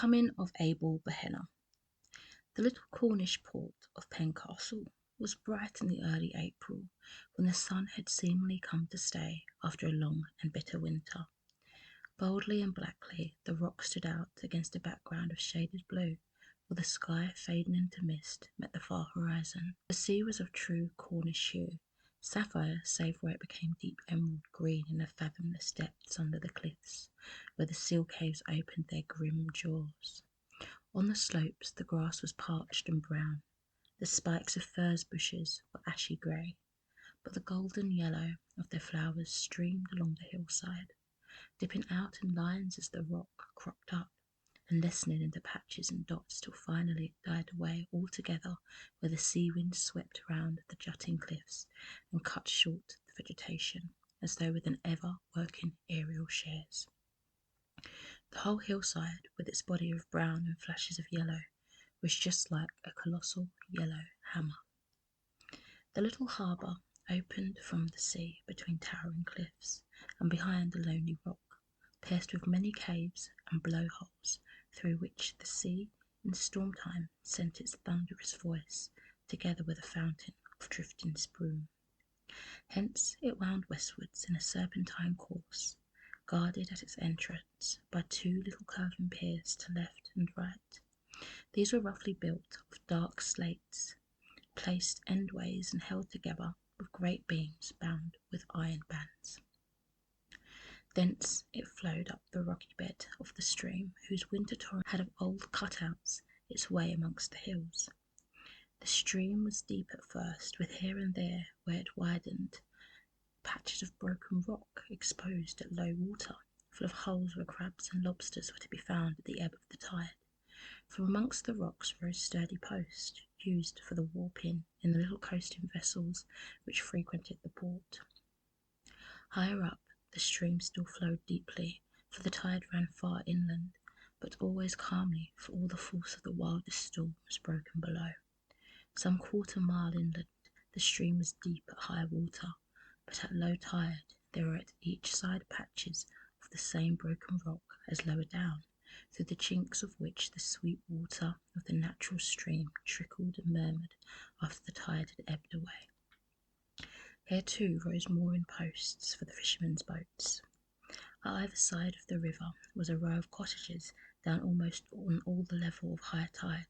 Becoming of Abel Behenna. The little Cornish port of Pencastle was bright in the early April, when the sun had seemingly come to stay after a long and bitter winter. Boldly and blackly the rock stood out against a background of shaded blue, while the sky, fading into mist, met the far horizon. The sea was of true Cornish hue, sapphire save where it became deep emerald green in the fathomless depths under the cliffs, where the seal caves opened their grim jaws. On the slopes the grass was parched and brown, the spikes of furze bushes were ashy grey, but the golden yellow of their flowers streamed along the hillside, dipping out in lines as the rock cropped up, and lessening into patches and dots till finally it died away altogether where the sea wind swept round the jutting cliffs and cut short the vegetation as though with an ever-working aerial shears. The whole hillside, with its body of brown and flashes of yellow, was just like a colossal yellow hammer. The little harbour opened from the sea between towering cliffs and behind a lonely rock, pierced with many caves and blowholes through which the sea in storm time sent its thunderous voice together with a fountain of drifting spume. Hence it wound westwards in a serpentine course, guarded at its entrance by two little curving piers to left and right. These were roughly built of dark slates, placed endways and held together with great beams bound with iron bands. Thence it flowed up the rocky bed of the stream, whose winter torrent had of old cutouts its way amongst the hills. The stream was deep at first, with here and there, where it widened, patches of broken rock exposed at low water, full of holes where crabs and lobsters were to be found at the ebb of the tide. From amongst the rocks rose sturdy posts, used for the warping in the little coasting vessels which frequented the port. Higher up, the stream still flowed deeply, for the tide ran far inland, but always calmly, for all the force of the wildest storm was broken below. Some quarter-mile inland, the stream was deep at high water, but at low tide there were at each side patches of the same broken rock as lower down, through the chinks of which the sweet water of the natural stream trickled and murmured after the tide had ebbed away. Here too rose mooring posts for the fishermen's boats. At either side of the river was a row of cottages down almost on all the level of high tide.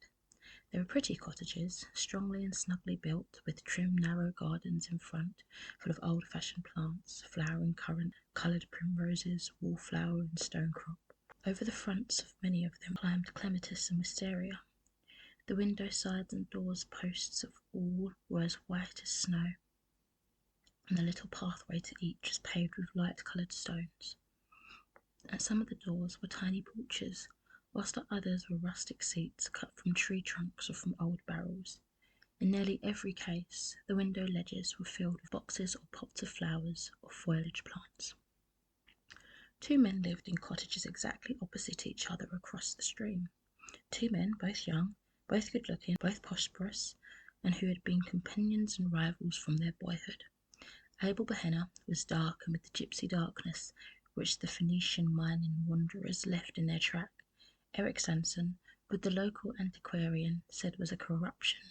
They were pretty cottages, strongly and snugly built, with trim narrow gardens in front, full of old-fashioned plants, flowering currant, coloured primroses, wallflower and stonecrop. Over the fronts of many of them climbed clematis and wisteria. The window sides and doors posts of all were as white as snow, and the little pathway to each was paved with light-coloured stones. At some of the doors were tiny porches, whilst at others were rustic seats cut from tree trunks or from old barrels. In nearly every case, the window ledges were filled with boxes or pots of flowers or foliage plants. Two men lived in cottages exactly opposite each other across the stream. Two men, both young, both good-looking, both prosperous, and who had been companions and rivals from their boyhood. Abel Behenna was dark and with the gypsy darkness which the Phoenician mining wanderers left in their track. Eric Sanson, with the local antiquarian said was a corruption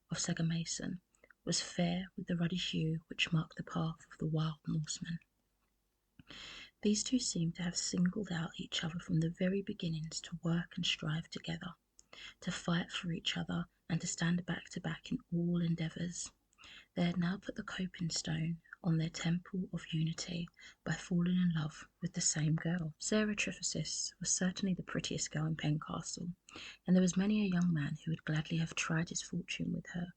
of Sagamason, was fair with the ruddy hue which marked the path of the wild Norseman. These two seemed to have singled out each other from the very beginnings to work and strive together, to fight for each other and to stand back to back in all endeavours. They had now put the coping stone on their temple of unity by falling in love with the same girl. Sarah Triphysis was certainly the prettiest girl in Pencastle, and there was many a young man who would gladly have tried his fortune with her.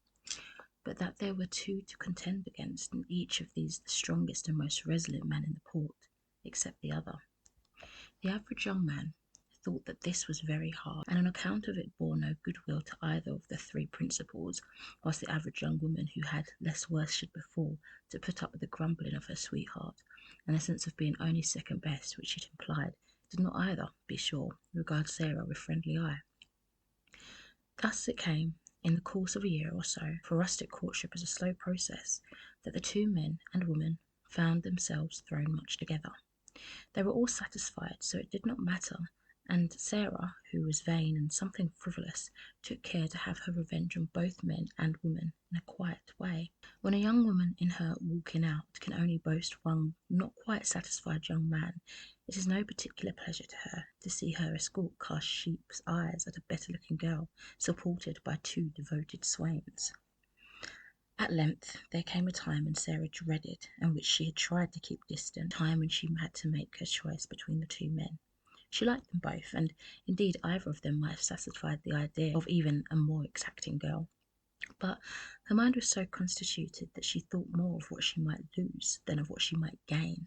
But that there were two to contend against, and each of these the strongest and most resolute man in the port, except the other. The average young man thought that this was very hard, and on account of it bore no goodwill to either of the three principals, whilst the average young woman who had less worse should befall to put up with the grumbling of her sweetheart, and a sense of being only second best which it implied, did not either, be sure, regard Sarah with friendly eye. Thus it came, in the course of a year or so, for rustic courtship is a slow process, that the two men and woman found themselves thrown much together. They were all satisfied, so it did not matter and Sarah, who was vain and something frivolous, took care to have her revenge on both men and women in a quiet way. When a young woman in her walking out can only boast one not quite satisfied young man, it is no particular pleasure to her to see her escort cast sheep's eyes at a better-looking girl, supported by two devoted swains. At length there came a time when Sarah dreaded, and which she had tried to keep distant, a time when she had to make her choice between the two men. She liked them both, and indeed either of them might have satisfied the idea of even a more exacting girl. But her mind was so constituted that she thought more of what she might lose than of what she might gain,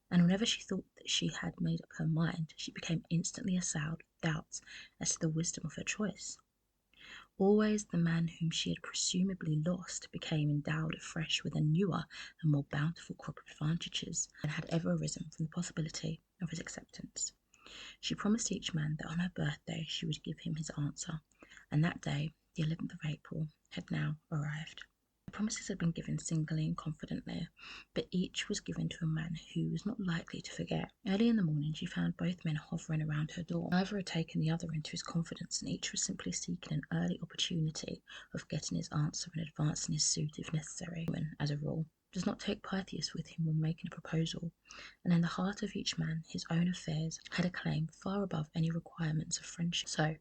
and whenever she thought that she had made up her mind, she became instantly assailed with doubts as to the wisdom of her choice. Always the man whom she had presumably lost became endowed afresh with a newer and more bountiful crop of advantages than had ever arisen from the possibility of his acceptance. She promised each man that on her birthday she would give him his answer, and that day, the 11th of April, had now arrived. The promises had been given singly and confidently, but each was given to a man who was not likely to forget. Early in the morning she found both men hovering around her door. Neither had taken the other into his confidence, and each was simply seeking an early opportunity of getting his answer and advancing his suit if necessary. Women, as a rule, does not take Pythias with him when making a proposal, and in the heart of each man his own affairs had a claim far above any requirements of friendship. So,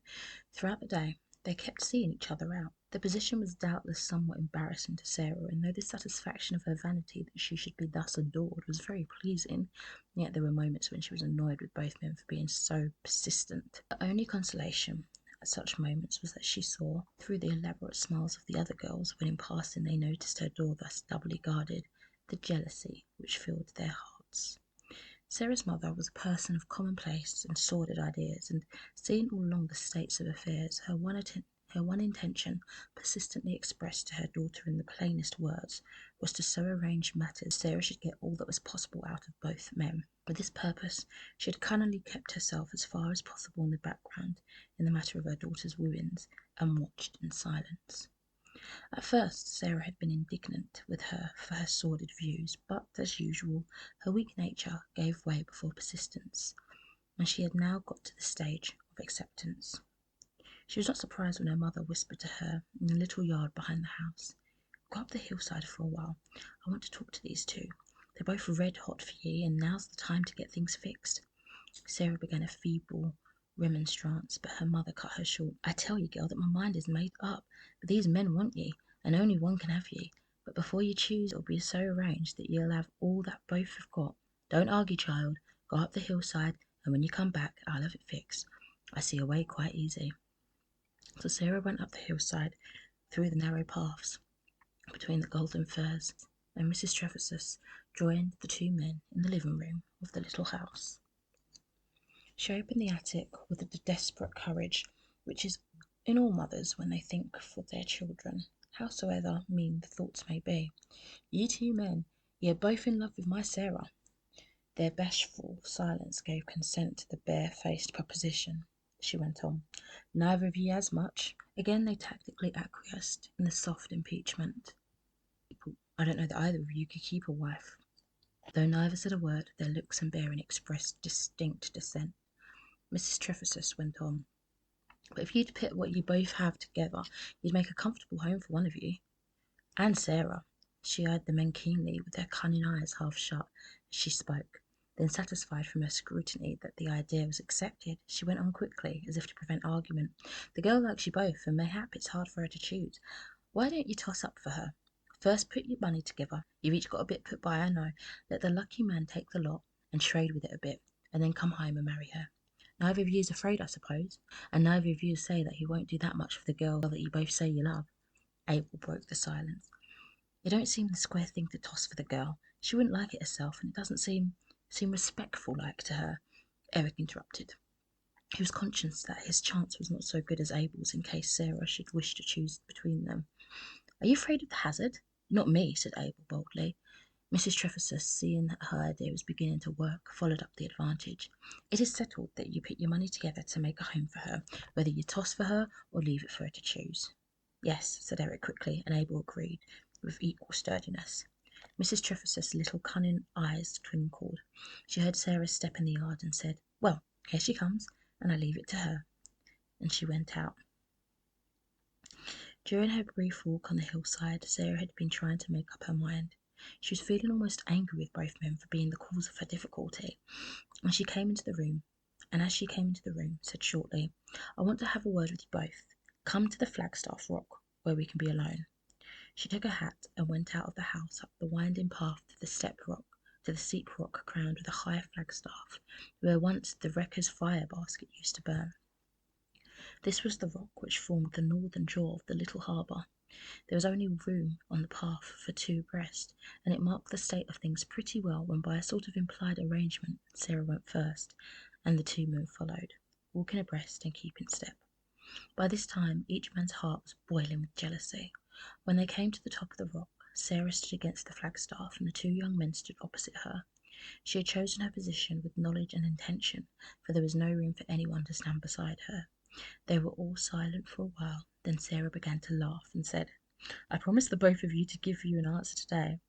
throughout the day, they kept seeing each other out. The position was doubtless somewhat embarrassing to Sarah, and though the satisfaction of her vanity that she should be thus adored was very pleasing, yet there were moments when she was annoyed with both men for being so persistent. Her only consolation at such moments was that she saw, through the elaborate smiles of the other girls, when in passing they noticed her door thus doubly guarded, the jealousy which filled their hearts. Sarah's mother was a person of commonplace and sordid ideas, and seeing all along the states of affairs, her one intention, persistently expressed to her daughter in the plainest words, was to so arrange matters Sarah should get all that was possible out of both men. For this purpose she had cunningly kept herself as far as possible in the background in the matter of her daughter's wooings, and watched in silence. At first Sarah had been indignant with her for her sordid views, but, as usual, her weak nature gave way before persistence, and she had now got to the stage of acceptance. She was not surprised when her mother whispered to her in the little yard behind the house, "Go up the hillside for a while. I want to talk to these two. They're both red hot for ye, and now's the time to get things fixed." Sarah began a feeble remonstrance, but her mother cut her short. "I tell ye, girl, that my mind is made up, but these men want ye, and only one can have ye. But before you choose, it'll be so arranged that you'll have all that both have got. Don't argue, child. Go up the hillside, and when you come back, I'll have it fixed. I see a way quite easy." So Sarah went up the hillside, through the narrow paths, between the golden firs, and Mrs. Trefusis joined the two men in the living room of the little house. She opened the attic with the desperate courage which is in all mothers when they think for their children, howsoever mean the thoughts may be. "Ye two men, ye are both in love with my Sarah." Their bashful silence gave consent to the bare-faced proposition. She went on, "Neither of ye as much." Again they tactically acquiesced in the soft impeachment. "I don't know that either of you could keep a wife." Though neither said a word, their looks and bearing expressed distinct dissent. Mrs. Trefusis went on, "But if you'd put what you both have together, you'd make a comfortable home for one of you. And Sarah." She eyed the men keenly, with their cunning eyes half shut, as she spoke. Then, satisfied from her scrutiny that the idea was accepted, she went on quickly, as if to prevent argument. "The girl likes you both, and mayhap it's hard for her to choose. Why don't you toss up for her? First put your money together. You've each got a bit put by, I know. Let the lucky man take the lot, and trade with it a bit, and then come home and marry her. Neither of you's afraid, I suppose, and neither of you say that he won't do that much for the girl that you both say you love." Abel broke the silence. "It don't seem the square thing to toss for the girl. She wouldn't like it herself, and it doesn't seem respectful like to her," Eric interrupted. He was conscious that his chance was not so good as Abel's in case Sarah should wish to choose between them. "Are you afraid of the hazard?" "Not me," said Abel boldly. Mrs. Trefusis, seeing that her idea was beginning to work, followed up the advantage. "It is settled that you put your money together to make a home for her, whether you toss for her or leave it for her to choose." "Yes," said Eric quickly, and Abel agreed with equal sturdiness. Mrs. Trefusis' little cunning eyes twinkled. She heard Sarah's step in the yard and said, "Well, here she comes," and I leave it to her." And she went out. During her brief walk on the hillside, Sarah had been trying to make up her mind. She was feeling almost angry with both men for being the cause of her difficulty, and as she came into the room, said shortly, "I want to have a word with you both. Come to the Flagstaff Rock, where we can be alone." She took her hat and went out of the house up the winding path to the steep rock crowned with a high flagstaff, where once the wrecker's fire basket used to burn. This was the rock which formed the northern jaw of the little harbour. There was only room on the path for two abreast, and it marked the state of things pretty well when, by a sort of implied arrangement, Sarah went first, and the two men followed, walking abreast and keeping step. By this time each man's heart was boiling with jealousy. When they came to the top of the rock, Sarah stood against the flagstaff, and the two young men stood opposite her. She had chosen her position with knowledge and intention, for there was no room for anyone to stand beside her. They were all silent for a while, then Sarah began to laugh and said, "I promised the both of you to give you an answer today.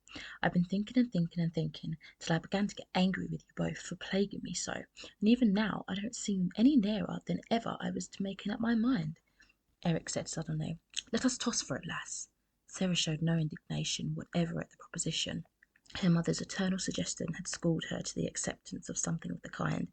I've been thinking and thinking and thinking, till I began to get angry with you both for plaguing me so, and even now I don't seem any nearer than ever I was to making up my mind." Eric said suddenly, "Let us toss for it, lass." Sarah showed no indignation whatever at the proposition. Her mother's eternal suggestion had schooled her to the acceptance of something of the kind,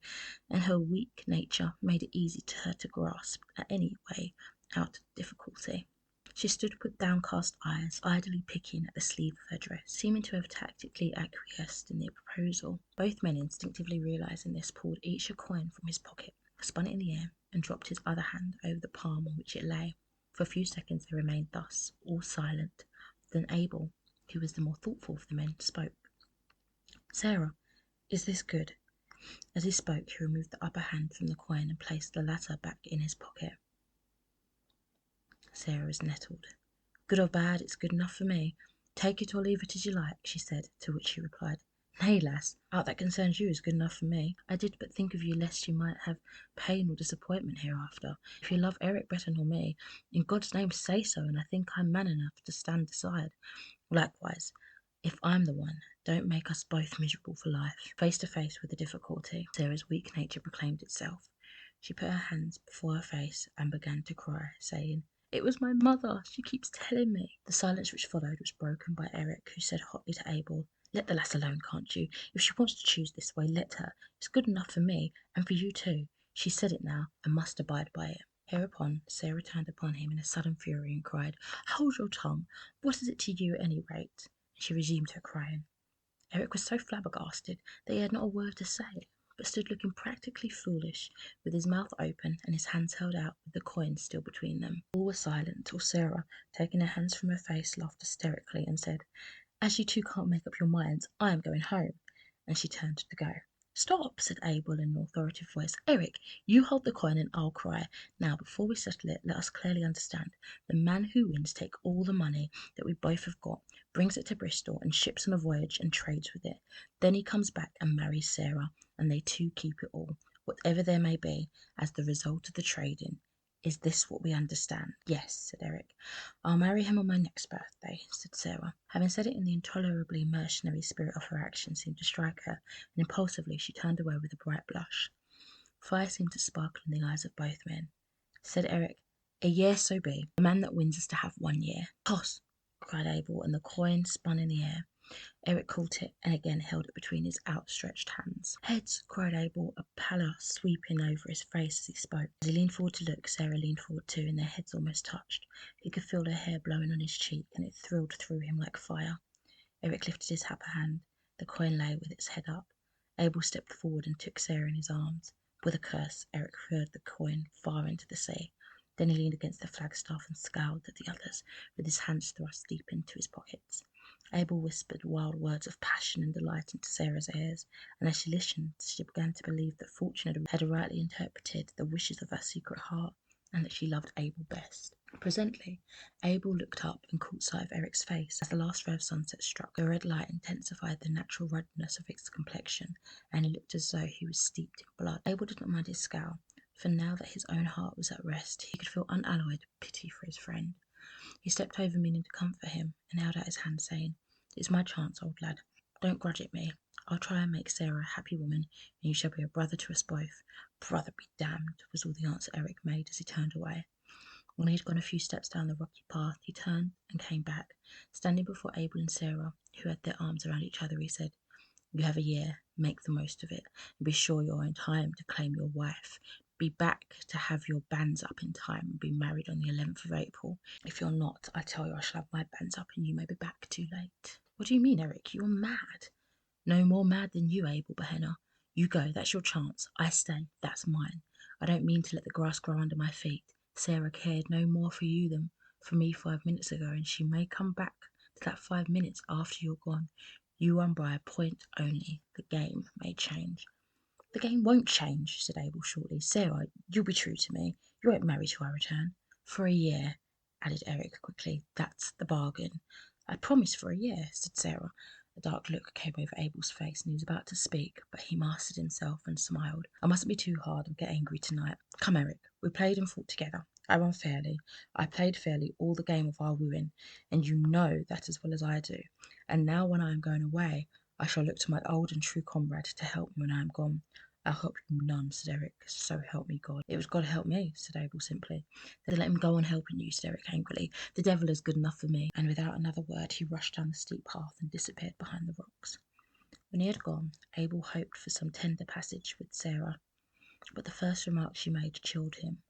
and her weak nature made it easy to her to grasp at any way out of difficulty. She stood with downcast eyes, idly picking at the sleeve of her dress, seeming to have tactically acquiesced in the proposal. Both men, instinctively realizing this, pulled each a coin from his pocket, spun it in the air, and dropped his other hand over the palm on which it lay. For a few seconds they remained thus, all silent. Then Abel, who was the more thoughtful of the men, spoke. "Sarah, is this good?" As he spoke, he removed the upper hand from the coin and placed the latter back in his pocket. Sarah was nettled. "Good or bad, it's good enough for me. Take it or leave it as you like," she said, to which he replied, "Nay, lass, aught that concerns you is good enough for me. I did but think of you lest you might have pain or disappointment hereafter. If you love Eric better nor me, in God's name say so, and I think I'm man enough to stand aside. Likewise, if I'm the one, don't make us both miserable for life." Face to face with the difficulty, Sarah's weak nature proclaimed itself. She put her hands before her face and began to cry, saying, "It was my mother, she keeps telling me." The silence which followed was broken by Eric, who said hotly to Abel, "Let the lass alone, can't you? If she wants to choose this way, let her. It's good enough for me, and for you too. She's said it now, and must abide by it." Hereupon Sarah turned upon him in a sudden fury and cried, "Hold your tongue! What is it to you, at any rate?" And she resumed her crying. Eric was so flabbergasted that he had not a word to say, but stood looking practically foolish, with his mouth open and his hands held out with the coin still between them. All were silent till Sarah, taking her hands from her face, laughed hysterically and said, "As you two can't make up your minds, I am going home," and she turned to go. "Stop," said Abel in an authoritative voice. "Eric, you hold the coin and I'll cry. Now, before we settle it, let us clearly understand. The man who wins takes all the money that we both have got, brings it to Bristol and ships on a voyage and trades with it. Then he comes back and marries Sarah, and they two keep it all, whatever there may be, as the result of the trading. Is this what we understand?" "Yes," said Eric. "I'll marry him on my next birthday," said Sarah. Having said it in the intolerably mercenary spirit of her action seemed to strike her, and impulsively she turned away with a bright blush. Fire seemed to sparkle in the eyes of both men. Said Eric, "A year so be. The man that wins is to have 1 year." "Toss!" cried Abel, and the coin spun in the air. Eric caught it and again held it between his outstretched hands. "Heads!" cried Abel, a pallor sweeping over his face as he spoke. As he leaned forward to look, Sarah leaned forward too, and their heads almost touched. He could feel her hair blowing on his cheek, and it thrilled through him like fire. Eric lifted his upper hand. The coin lay with its head up. Abel stepped forward and took Sarah in his arms. With a curse, Eric hurled the coin far into the sea. Then he leaned against the flagstaff and scowled at the others, with his hands thrust deep into his pockets. Abel whispered wild words of passion and delight into Sarah's ears, and as she listened, she began to believe that Fortune had rightly interpreted the wishes of her secret heart, and that she loved Abel best. Presently, Abel looked up and caught sight of Eric's face. As the last ray of sunset struck, the red light intensified the natural ruddiness of his complexion, and he looked as though he was steeped in blood. Abel did not mind his scowl, for now that his own heart was at rest, he could feel unalloyed pity for his friend. He stepped over, meaning to comfort him, and held out his hand, saying, "It's my chance, old lad. Don't grudge it me. I'll try and make Sarah a happy woman, and you shall be a brother to us both. Brother be damned, was all the answer Eric made as he turned away. When he had gone a few steps down the rocky path, he turned and came back. Standing before Abel and Sarah, who had their arms around each other, he said, "You have a year, make the most of it, and be sure you're in time to claim your wife. Be back to have your banns up in time and be married on the 11th of April. If you're not, I tell you I shall have my banns up and you may be back too late." "What do you mean, Eric? You're mad." "No more mad than you, Abel Behenna. You go, that's your chance. I stay, that's mine. I don't mean to let the grass grow under my feet. Sarah cared no more for you than for me 5 minutes ago, and she may come back to that 5 minutes after you're gone. You won by a point only. The game may change." "The game won't change," said Abel shortly. "Sarah, you'll be true to me. You won't marry till I return." "For a year," added Eric quickly. "That's the bargain." "I promise for a year," said Sarah. A dark look came over Abel's face, and he was about to speak, but he mastered himself and smiled. "I mustn't be too hard and get angry tonight. Come, Eric, we played and fought together. I won fairly. I played fairly all the game of our wooing, and you know that as well as I do. And now when I am going away, I shall look to my old and true comrade to help me when I am gone." "I'll help you none," said Eric. "So help me God." "It was God help me," said Abel simply. "Then let him go on helping you," said Eric angrily. "The devil is good enough for me." And without another word, he rushed down the steep path and disappeared behind the rocks. When he had gone, Abel hoped for some tender passage with Sarah, but the first remark she made chilled him.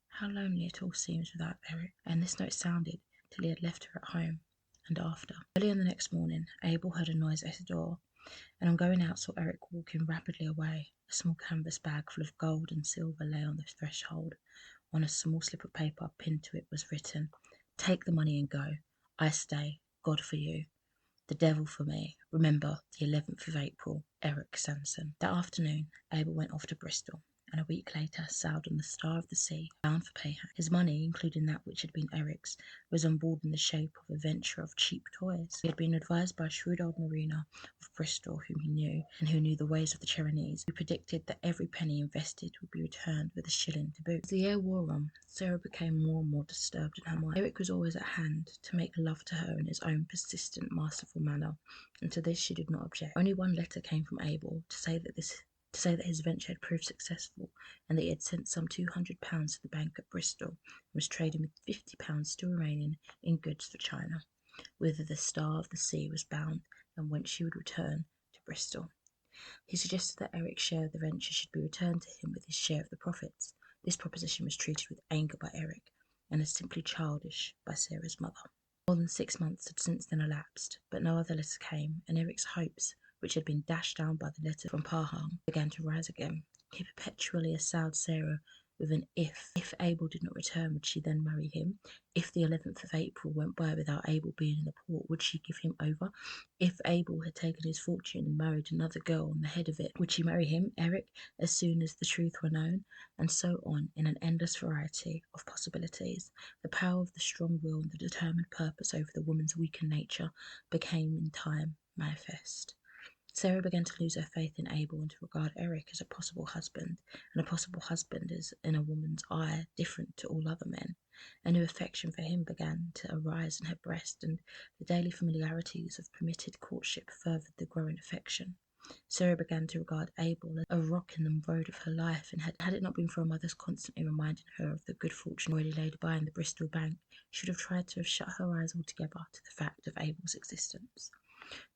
How lonely it all seems without Eric. And this note sounded till he had left her at home and after. Early on the next morning, Abel heard a noise at his door, and on going out saw Eric walking rapidly away. A small canvas bag full of gold and silver lay on the threshold. On a small slip of paper pinned to it was written, "Take the money and go. I stay. God for you. The devil for me. Remember, the 11th of April, Eric Sanson." That afternoon, Abel went off to Bristol, and a week later sailed on the Star of the Sea, bound for Payham. His money, including that which had been Eric's, was on board in the shape of a venture of cheap toys. He had been advised by a shrewd old mariner of Bristol whom he knew, and who knew the ways of the Cheronese, who predicted that every penny invested would be returned with a shilling to boot. As the year wore on, Sarah became more and more disturbed in her mind. Eric was always at hand to make love to her in his own persistent, masterful manner, and to this she did not object. Only one letter came from Abel to say that his venture had proved successful, and that he had sent some £200 to the bank at Bristol, and was trading with £50 still remaining in goods for China, whither the Star of the Sea was bound, and whence she would return to Bristol. He suggested that Eric's share of the venture should be returned to him with his share of the profits. This proposition was treated with anger by Eric, and as simply childish by Sarah's mother. More than 6 months had since then elapsed, but no other letter came, and Eric's hopes, which had been dashed down by the letter from Pahang, began to rise again. He perpetually assailed Sarah with an if. If Abel did not return, would she then marry him? If the 11th of April went by without Abel being in the port, would she give him over? If Abel had taken his fortune and married another girl on the head of it, would she marry him, Eric, as soon as the truth were known? And so on, in an endless variety of possibilities. The power of the strong will and the determined purpose over the woman's weakened nature became in time manifest. Sarah began to lose her faith in Abel and to regard Eric as a possible husband, and a possible husband is, in a woman's eye, different to all other men. A new affection for him began to arise in her breast, and the daily familiarities of permitted courtship furthered the growing affection. Sarah began to regard Abel as a rock in the road of her life, and had it not been for her mother's constantly reminding her of the good fortune already laid by in the Bristol bank, she would have tried to have shut her eyes altogether to the fact of Abel's existence.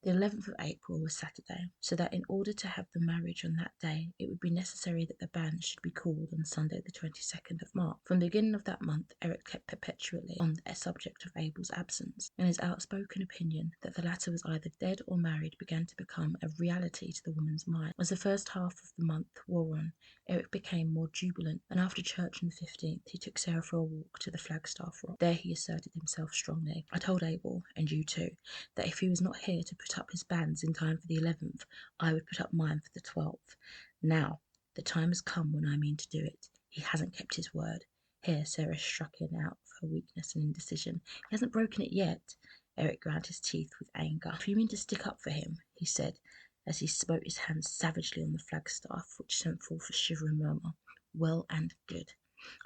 The 11th of April was Saturday, so that in order to have the marriage on that day, it would be necessary that the banns should be called on Sunday the 22nd of March. From the beginning of that month, Eric kept perpetually on the subject of Abel's absence, and his outspoken opinion that the latter was either dead or married began to become a reality to the woman's mind. As the first half of the month wore on, Eric became more jubilant, and after church on the 15th, he took Sarah for a walk to the Flagstaff Rock. There he asserted himself strongly. "I told Abel, and you too, that if he was not here to put up his banns in time for the 11th, I would put up mine for the 12th. Now, the time has come when I mean to do it. He hasn't kept his word." Here Sarah struck in out of her weakness and indecision. "He hasn't broken it yet." Eric ground his teeth with anger. "If you mean to stick up for him," he said, as he smote his hand savagely on the flagstaff, which sent forth a shivering murmur, "well and good.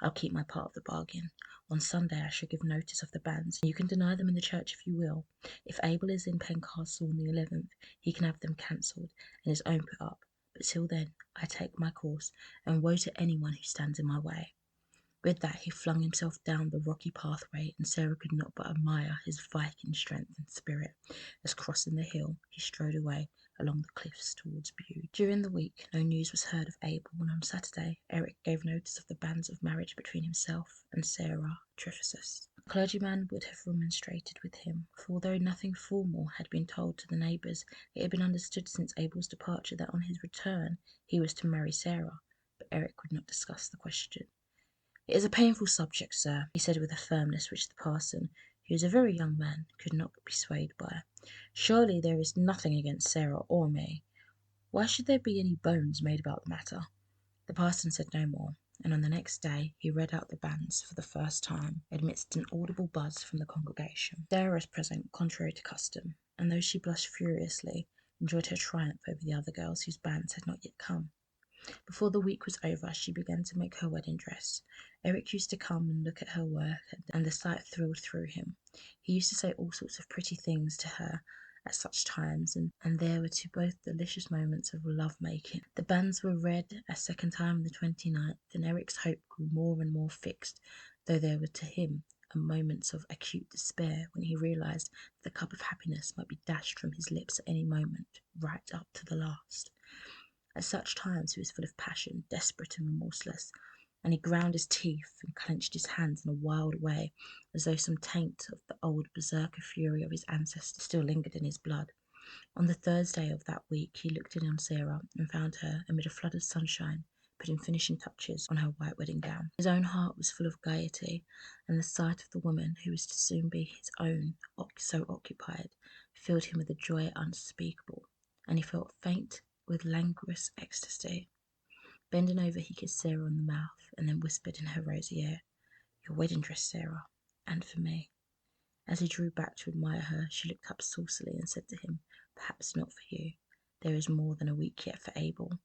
I'll keep my part of the bargain. On Sunday I shall give notice of the bans. You can deny them in the church if you will. If Abel is in Pencastle on the 11th, he can have them cancelled and his own put up. But till then, I take my course, and woe to anyone who stands in my way." With that, he flung himself down the rocky pathway, and Sarah could not but admire his Viking strength and spirit as, crossing the hill, he strode away along the cliffs towards Bude. During the week, no news was heard of Abel, and on Saturday, Eric gave notice of the banns of marriage between himself and Sarah Trefesus. The clergyman would have remonstrated with him, for although nothing formal had been told to the neighbours, it had been understood since Abel's departure that on his return he was to marry Sarah, but Eric would not discuss the question. "It is a painful subject, sir," he said with a firmness which the parson, who was a very young man, could not be swayed by. "Surely there is nothing against Sarah or me. Why should there be any bones made about the matter?" The parson said no more, and on the next day he read out the bans for the first time, amidst an audible buzz from the congregation. Sarah was present, contrary to custom, and though she blushed furiously, enjoyed her triumph over the other girls whose bans had not yet come. Before the week was over, she began to make her wedding dress. Eric used to come and look at her work, and the sight thrilled through him. He used to say all sorts of pretty things to her at such times, and there were to both delicious moments of love-making. The banns were read a second time on the 29th, and Eric's hope grew more and more fixed, though there were to him moments of acute despair when he realised that the cup of happiness might be dashed from his lips at any moment, right up to the last. At such times he was full of passion, desperate and remorseless, and he ground his teeth and clenched his hands in a wild way, as though some taint of the old berserker fury of his ancestors still lingered in his blood. On the Thursday of that week he looked in on Sarah and found her, amid a flood of sunshine, putting finishing touches on her white wedding gown. His own heart was full of gaiety, and the sight of the woman who was to soon be his own, so occupied, filled him with a joy unspeakable, and he felt faint with languorous ecstasy. Bending over, he kissed Sarah on the mouth, and then whispered in her rosy ear, "Your wedding dress, Sarah, and for me." As he drew back to admire her, she looked up saucily and said to him, "Perhaps not for you. There is more than a week yet for Abel,"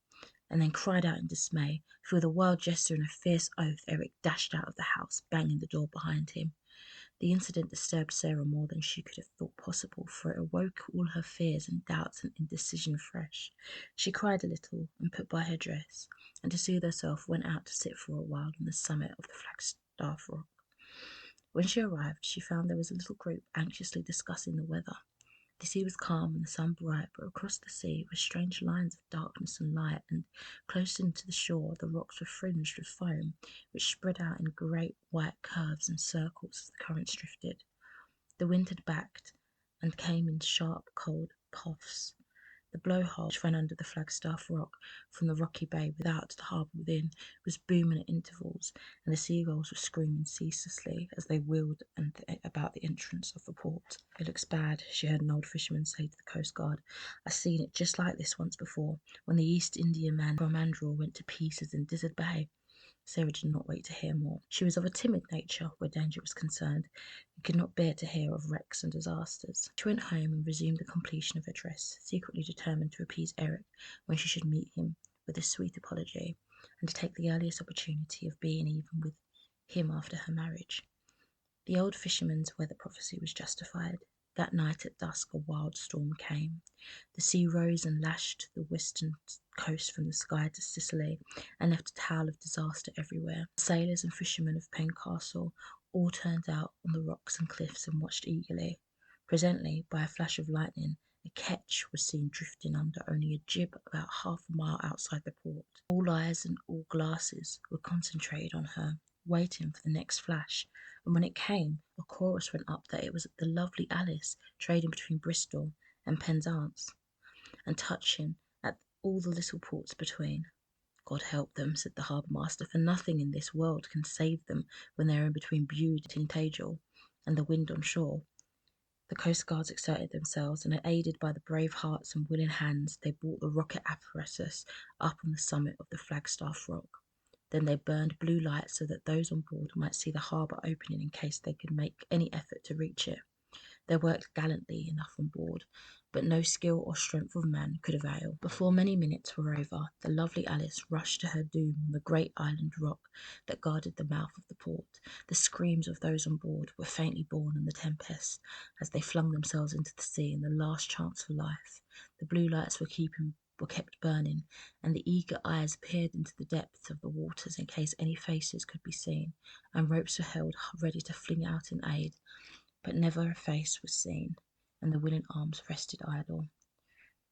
and then cried out in dismay, for with a wild gesture and a fierce oath, Eric dashed out of the house, banging the door behind him. The incident disturbed Sarah more than she could have thought possible, for it awoke all her fears and doubts and indecision fresh. She cried a little and put by her dress, and to soothe herself went out to sit for a while on the summit of the Flagstaff Rock. When she arrived, she found there was a little group anxiously discussing the weather. The sea was calm and the sun bright, but across the sea were strange lines of darkness and light, and close into the shore the rocks were fringed with foam, which spread out in great white curves and circles as the currents drifted. The wind had backed and came in sharp, cold puffs. The blowhole, which ran under the Flagstaff Rock from the rocky bay without to the harbour within, was booming at intervals, and the seagulls were screaming ceaselessly as they wheeled about the entrance of the port. "It looks bad," she heard an old fisherman say to the coast guard. "I've seen it just like this once before, when the East Indiaman Coromandel went to pieces in Dizzard Bay." Sarah did not wait to hear more. She was of a timid nature where danger was concerned, and could not bear to hear of wrecks and disasters. She went home and resumed the completion of her dress, secretly determined to appease Eric when she should meet him with a sweet apology, and to take the earliest opportunity of being even with him after her marriage. The old fisherman's weather prophecy was justified. That night at dusk a wild storm came. The sea rose and lashed the western coast from the Skye to Sicily, and left a towel of disaster everywhere. The sailors and fishermen of Pencastle all turned out on the rocks and cliffs and watched eagerly. Presently, by a flash of lightning, a ketch was seen drifting under only a jib about half a mile outside the port. All eyes and all glasses were concentrated on her, waiting for the next flash, and when it came, a chorus went up that it was the lovely Alice trading between Bristol and Penzance, and touching at all the little ports between. "God help them," said the harbour master, "for nothing in this world can save them when they are in between Bude and Tintagel and the wind on shore." The coastguards exerted themselves, and aided by the brave hearts and willing hands, they brought the rocket apparatus up on the summit of the Flagstaff Rock. Then they burned blue lights so that those on board might see the harbour opening in case they could make any effort to reach it. They worked gallantly enough on board, but no skill or strength of man could avail. Before many minutes were over, the lovely Alice rushed to her doom on the great island rock that guarded the mouth of the port. The screams of those on board were faintly borne in the tempest as they flung themselves into the sea in the last chance for life. The blue lights were kept burning, and the eager eyes peered into the depths of the waters in case any faces could be seen, and ropes were held ready to fling out in aid. But never a face was seen, and the willing arms rested idle.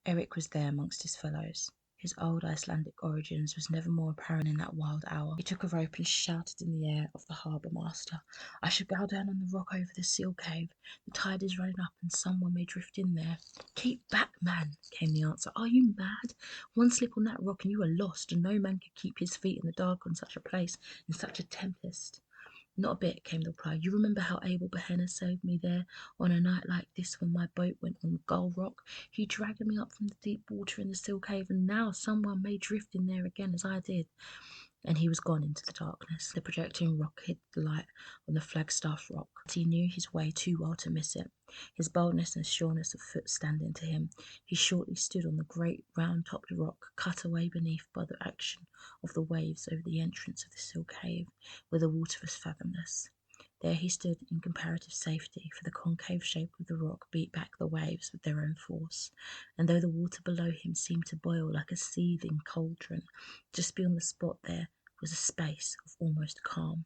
Eric was there amongst his fellows. His old Icelandic origins was never more apparent in that wild hour. He took a rope and shouted in the air of the harbour master, "I shall go down on the rock over the seal cave. The tide is running up and someone may drift in there." "Keep back, man," came the answer. "Are you mad? One slip on that rock and you are lost, and no man could keep his feet in the dark on such a place in such a tempest." "Not a bit," came the reply. "You remember how Abel Behenna saved me there on a night like this when my boat went on the Gull Rock? He dragged me up from the deep water in the Seal Cave, and now someone may drift in there again as I did." And he was gone into the darkness. The projecting rock hid the light on the Flagstaff Rock, but he knew his way too well to miss it. His boldness and sureness of foot standing to him, he shortly stood on the great round-topped rock, cut away beneath by the action of the waves over the entrance of the Seal Cave, where the water was fathomless. There he stood in comparative safety, for the concave shape of the rock beat back the waves with their own force, and though the water below him seemed to boil like a seething cauldron, just beyond the spot there was a space of almost calm.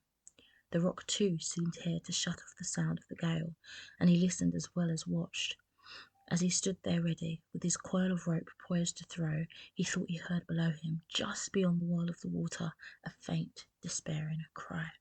The rock, too, seemed here to shut off the sound of the gale, and he listened as well as watched. As he stood there ready, with his coil of rope poised to throw, he thought he heard below him, just beyond the whirl of the water, a faint, despairing cry.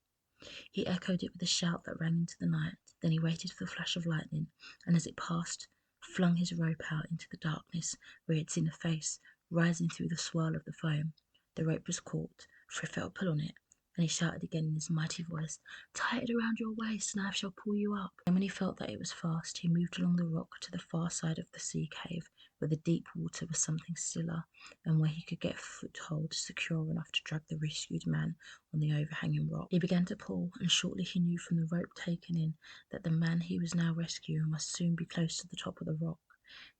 He echoed it with a shout that rang into the night. Then he waited for the flash of lightning, and as it passed, flung his rope out into the darkness, where he had seen a face rising through the swirl of the foam. The rope was caught, for he felt a pull on it, and he shouted again in his mighty voice, "Tie it around your waist, and I shall pull you up." And when he felt that it was fast, he moved along the rock to the far side of the sea cave, where the deep water was something stiller, and where he could get a foothold secure enough to drag the rescued man on the overhanging rock. He began to pull, and shortly he knew from the rope taken in that the man he was now rescuing must soon be close to the top of the rock.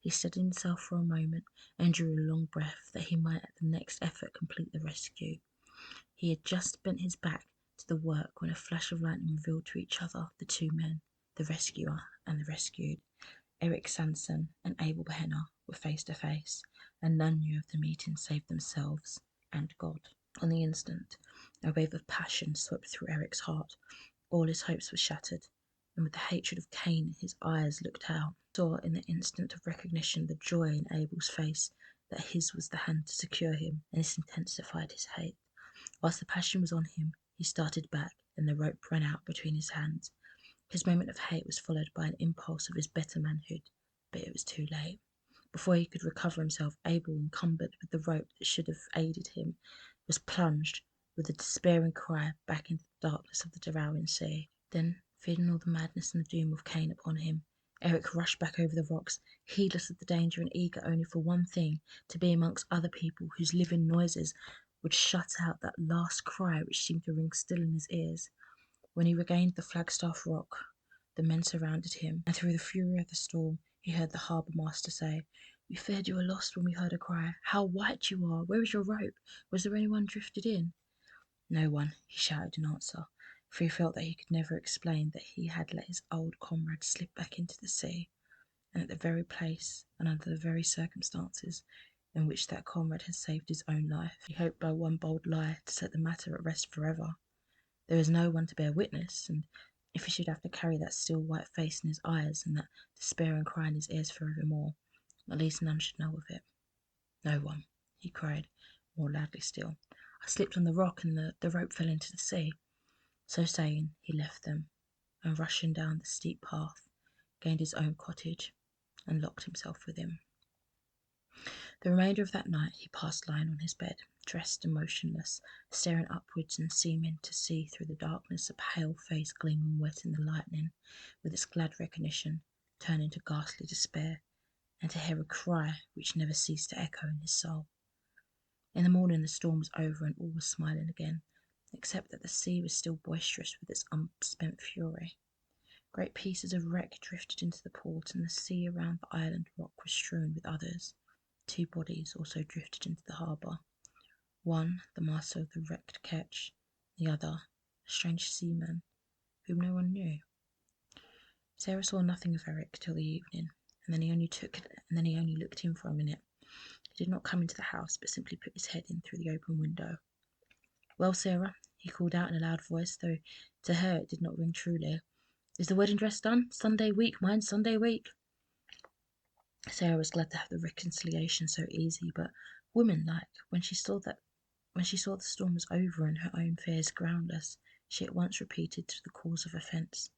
He steadied himself for a moment and drew a long breath that he might at the next effort complete the rescue. He had just bent his back to the work when a flash of lightning revealed to each other the two men, the rescuer and the rescued. Eric Sanson and Abel Behenna were face to face, and none knew of the meeting save themselves and God. On the instant, a wave of passion swept through Eric's heart. All his hopes were shattered, and with the hatred of Cain in his eyes looked out. He saw in the instant of recognition the joy in Abel's face that his was the hand to secure him, and this intensified his hate. Whilst the passion was on him, he started back, and the rope ran out between his hands. His moment of hate was followed by an impulse of his better manhood, but it was too late. Before he could recover himself, Abel, encumbered with the rope that should have aided him, was plunged, with a despairing cry, back into the darkness of the devouring sea. Then, feeling all the madness and the doom of Cain upon him, Eric rushed back over the rocks, heedless of the danger and eager only for one thing, to be amongst other people whose living noises would shut out that last cry which seemed to ring still in his ears. When he regained the Flagstaff Rock, the men surrounded him, and through the fury of the storm he heard the harbour master say, "We feared you were lost when we heard a cry. How white you are! Where is your rope? Was there anyone drifted in?" "No one," he shouted in answer, for he felt that he could never explain that he had let his old comrade slip back into the sea, and at the very place and under the very circumstances in which that comrade had saved his own life. He hoped by one bold lie to set the matter at rest forever. There was no one to bear witness, and if he should have to carry that still white face in his eyes and that despairing cry in his ears forevermore, at least none should know of it. "No one," he cried, more loudly still. "I slipped on the rock and the rope fell into the sea." So saying, he left them, and rushing down the steep path, gained his own cottage and locked himself within. The remainder of that night he passed lying on his bed, dressed and motionless, staring upwards and seeming to see through the darkness a pale face gleaming wet in the lightning, with its glad recognition turn into ghastly despair, and to hear a cry which never ceased to echo in his soul. In the morning the storm was over and all was smiling again, except that the sea was still boisterous with its unspent fury. Great pieces of wreck drifted into the port, and the sea around the island rock was strewn with others. 2 bodies also drifted into the harbour. One, the master of the wrecked ketch, the other, a strange seaman, whom no one knew. Sarah saw nothing of Eric till the evening, and then he only looked in for a minute. He did not come into the house, but simply put his head in through the open window. "Well, Sarah," he called out in a loud voice, though to her it did not ring truly. "Is the wedding dress done? Sunday week, mind, Sunday week." Sarah was glad to have the reconciliation so easy, but woman-like, when she saw the storm was over and her own fears groundless, she at once repeated to the cause of offence.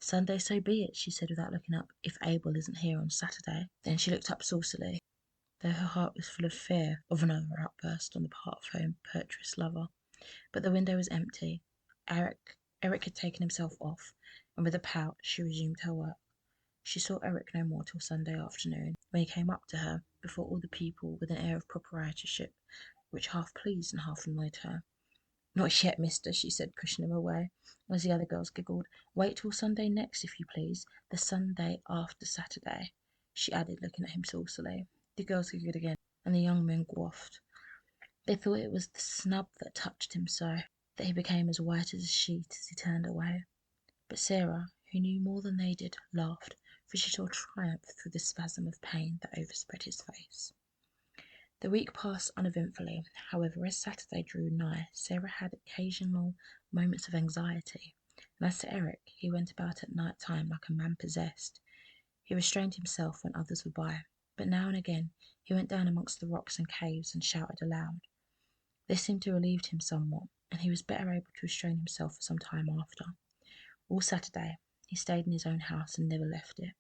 "Sunday, so be it," she said without looking up, "if Abel isn't here on Saturday." Then she looked up saucily, though her heart was full of fear of another outburst on the part of her impetuous lover. But the window was empty. Eric had taken himself off, and with a pout she resumed her work. She saw Eric no more till Sunday afternoon, when he came up to her, before all the people, with an air of proprietorship, which half pleased and half annoyed her. "Not yet, mister," she said, pushing him away, as the other girls giggled. "Wait till Sunday next, if you please. The Sunday after Saturday," she added, looking at him saucily. The girls giggled again, and the young men quaffed. They thought it was the snub that touched him so, that he became as white as a sheet as he turned away. But Sarah, who knew more than they did, laughed, for she saw triumph through the spasm of pain that overspread his face. The week passed uneventfully. However, as Saturday drew nigh, Sarah had occasional moments of anxiety, and as to Eric, he went about at night time like a man possessed. He restrained himself when others were by, but now and again he went down amongst the rocks and caves and shouted aloud. This seemed to relieve him somewhat, and he was better able to restrain himself for some time after. All Saturday he stayed in his own house and never left it.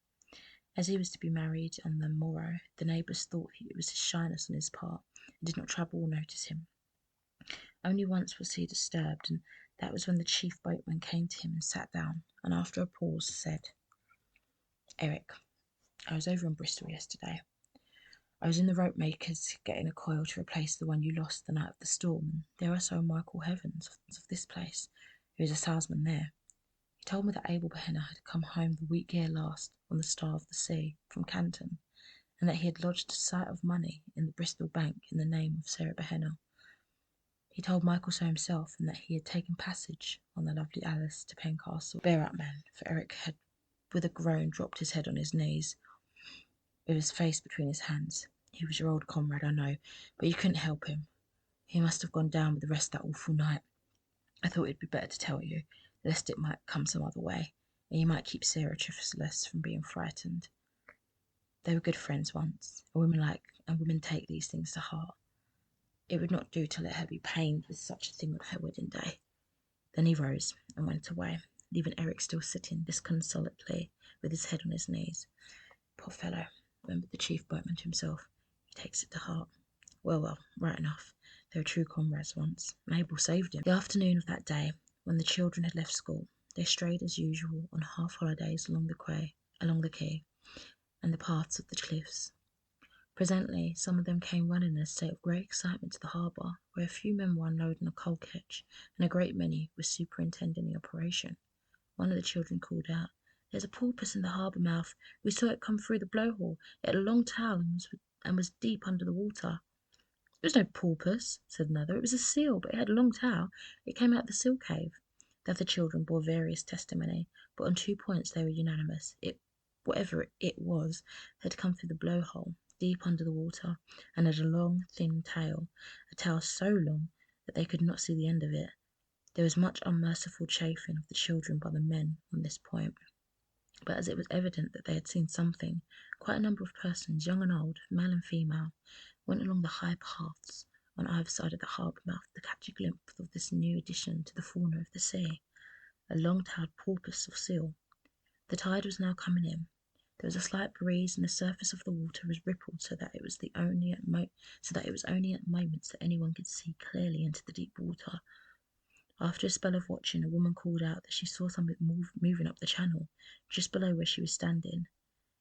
As he was to be married on the morrow, the neighbours thought it was his shyness on his part, and did not trouble or notice him. Only once was he disturbed, and that was when the chief boatman came to him and sat down, and after a pause said, "Eric, I was over in Bristol yesterday. I was in the rope maker's getting a coil to replace the one you lost the night of the storm, and there I saw Michael Heavens of this place, who is a salesman there. He told me that Abel Behenna had come home the week ere last on the Star of the Sea from Canton, and that he had lodged a sight of money in the Bristol Bank in the name of Sarah Behenna. He told Michael so himself, and that he had taken passage on the Lovely Alice to Pencastle. Bear up, man," for Eric had with a groan dropped his head on his knees, with his face between his hands. "He was your old comrade, I know, but you couldn't help him. He must have gone down with the rest that awful night. I thought it'd be better to tell you, lest it might come some other way, and you might keep Sarah Triffisless from being frightened. They were good friends once, and women take these things to heart. It would not do to let her be pained with such a thing on her wedding day." Then he rose and went away, leaving Eric still sitting disconsolately with his head on his knees. "Poor fellow," remembered the chief boatman to himself. "He takes it to heart. Well, right enough. They were true comrades once, and Abel saved him." The afternoon of that day, when the children had left school, they strayed as usual on half holidays along the quay and the paths of the cliffs. Presently, some of them came running in a state of great excitement to the harbour, where a few men were unloading a coal ketch, and a great many were superintending the operation. One of the children called out, "There's a porpoise in the harbour mouth. We saw it come through the blowhole. It had a long tail and was deep under the water." "It was no porpoise," said another. "It was a seal, but it had a long tail. It came out of the seal cave." The other children bore various testimony, but on 2 points they were unanimous. Whatever it was, had come through the blowhole, deep under the water, and had a long, thin tail, a tail so long that they could not see the end of it. There was much unmerciful chaffing of the children by the men on this point, but as it was evident that they had seen something, quite a number of persons, young and old, male and female, went along the high paths on either side of the harbour mouth to catch a glimpse of this new addition to the fauna of the sea, a long-tailed porpoise or seal. The tide was now coming in. There was a slight breeze, and the surface of the water was rippled so that it was only at moments that anyone could see clearly into the deep water. After a spell of watching, a woman called out that she saw something moving up the channel, just below where she was standing.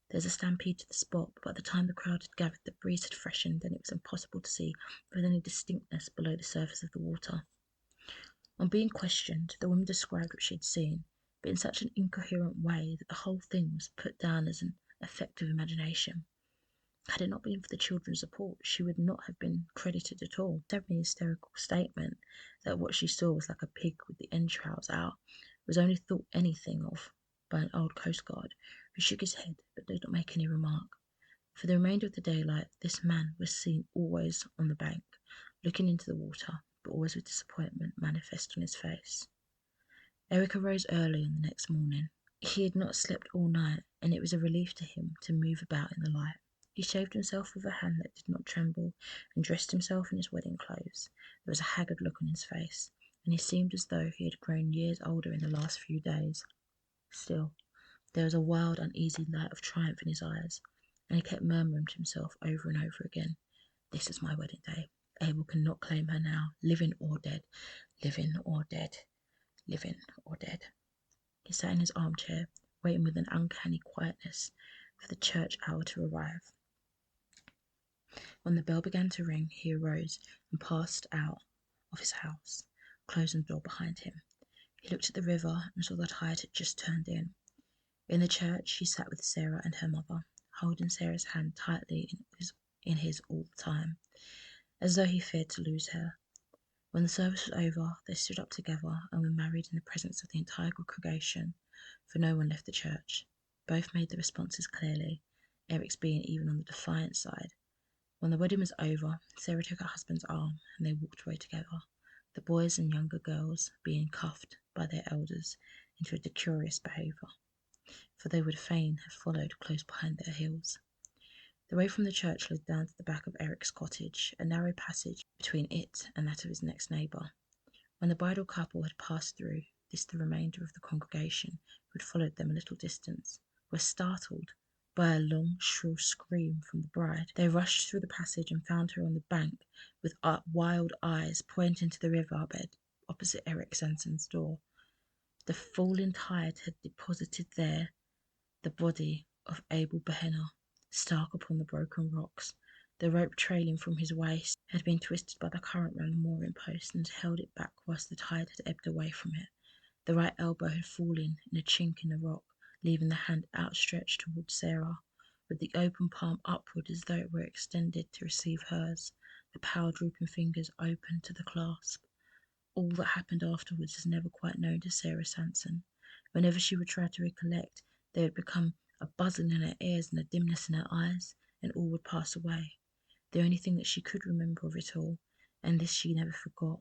There was a stampede to the spot, but by the time the crowd had gathered, the breeze had freshened, and it was impossible to see with any distinctness below the surface of the water. On being questioned, the woman described what she had seen, but in such an incoherent way that the whole thing was put down as an effect of imagination. Had it not been for the children's support, she would not have been credited at all. Every hysterical statement that what she saw was like a pig with the entrails out was only thought anything of by an old coastguard, who shook his head but did not make any remark. For the remainder of the daylight, this man was seen always on the bank, looking into the water, but always with disappointment manifest on his face. Eric arose early on the next morning. He had not slept all night, and it was a relief to him to move about in the light. He shaved himself with a hand that did not tremble, and dressed himself in his wedding clothes. There was a haggard look on his face, and he seemed as though he had grown years older in the last few days. Still, there was a wild, uneasy light of triumph in his eyes, and he kept murmuring to himself over and over again, "This is my wedding day. Abel cannot claim her now, living or dead, living or dead, living or dead." He sat in his armchair, waiting with an uncanny quietness for the church hour to arrive. When the bell began to ring, he arose and passed out of his house, closing the door behind him. He looked at the river and saw the tide had just turned in. In the church, he sat with Sarah and her mother, holding Sarah's hand tightly in his all the time, as though he feared to lose her. When the service was over, they stood up together and were married in the presence of the entire congregation, for no one left the church. Both made the responses clearly, Eric's being even on the defiant side. When the wedding was over, Sarah took her husband's arm and they walked away together, the boys and younger girls being cuffed by their elders into a decorous behaviour, for they would fain have followed close behind their heels. The way from the church led down to the back of Eric's cottage, a narrow passage between it and that of his next neighbour. When the bridal couple had passed through, the remainder of the congregation, who had followed them a little distance, were startled by a long, shrill scream from the bride. They rushed through the passage and found her on the bank, with wild eyes pointing to the river bed opposite Eric Sanson's door. The falling tide had deposited there the body of Abel Behenna, stark upon the broken rocks. The rope trailing from his waist had been twisted by the current round the mooring post and held it back whilst the tide had ebbed away from it. The right elbow had fallen in a chink in the rock, leaving the hand outstretched towards Sarah, with the open palm upward as though it were extended to receive hers, the pale drooping fingers open to the clasp. All that happened afterwards is never quite known to Sarah Sanson. Whenever she would try to recollect, there would become a buzzing in her ears and a dimness in her eyes, and all would pass away. The only thing that she could remember of it all, and this she never forgot,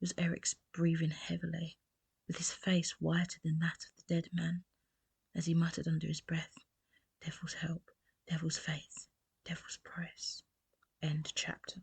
was Eric's breathing heavily, with his face whiter than that of the dead man, as he muttered under his breath, "Devil's help, devil's faith, devil's price." End chapter.